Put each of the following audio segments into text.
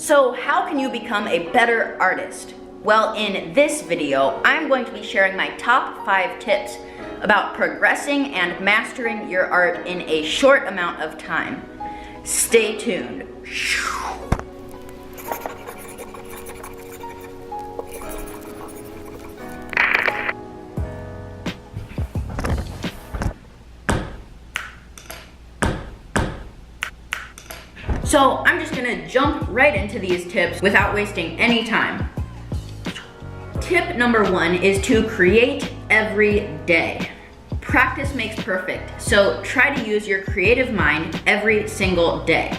So how can you become a better artist? Well, in this video, I'm going to be sharing my top 5 tips about progressing and mastering your art in a short amount of time. Stay tuned. So I'm just gonna jump right into these tips without wasting any time. Tip number 1 is to create every day. Practice makes perfect, so try to use your creative mind every single day.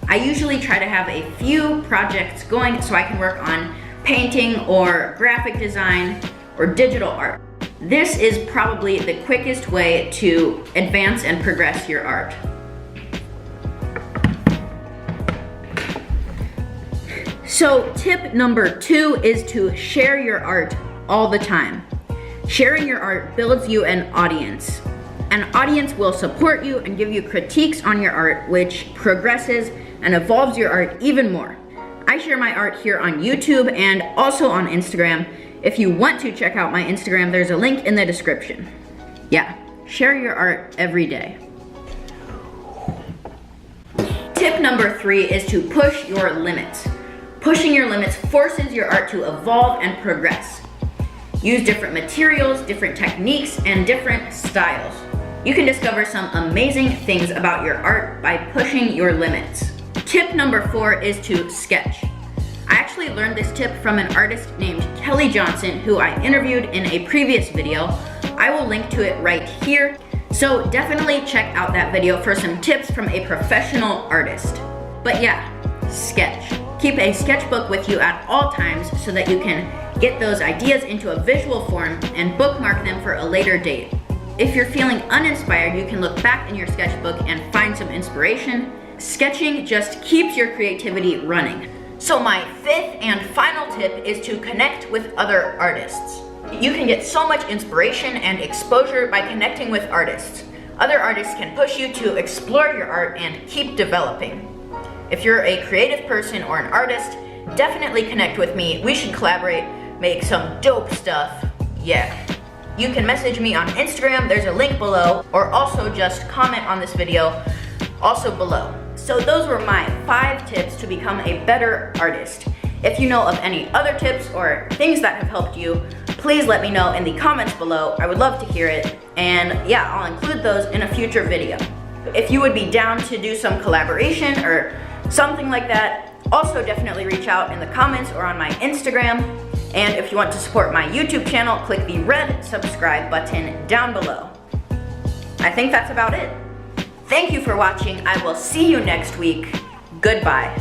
I usually try to have a few projects going so I can work on painting or graphic design or digital art. This is probably the quickest way to advance and progress your art. So tip number 2 is to share your art all the time. Sharing your art builds you an audience. An audience will support you and give you critiques on your art, which progresses and evolves your art even more. I share my art here on YouTube and also on Instagram. If you want to check out my Instagram, there's a link in the description. Yeah, share your art every day. Tip number 3 is to push your limits. Pushing your limits forces your art to evolve and progress. Use different materials, different techniques, and different styles. You can discover some amazing things about your art by pushing your limits. Tip number 4 is to sketch. I actually learned this tip from an artist named Kelly Johnson, who I interviewed in a previous video. I will link to it right here. So definitely check out that video for some tips from a professional artist. But yeah, sketch. Keep a sketchbook with you at all times so that you can get those ideas into a visual form and bookmark them for a later date. If you're feeling uninspired, you can look back in your sketchbook and find some inspiration. Sketching just keeps your creativity running. So my 5th and final tip is to connect with other artists. You can get so much inspiration and exposure by connecting with artists. Other artists can push you to explore your art and keep developing. If you're a creative person or an artist, definitely connect with me. We should collaborate, make some dope stuff. Yeah. You can message me on Instagram, there's a link below, or also just comment on this video, also below. So those were my 5 tips to become a better artist. If you know of any other tips or things that have helped you, please let me know in the comments below. I would love to hear it. And yeah, I'll include those in a future video. If you would be down to do some collaboration or something like that, also definitely reach out in the comments or on my Instagram. And if you want to support my YouTube channel, click the red subscribe button down below. I think that's about it. Thank you for watching. I will see you next week. Goodbye.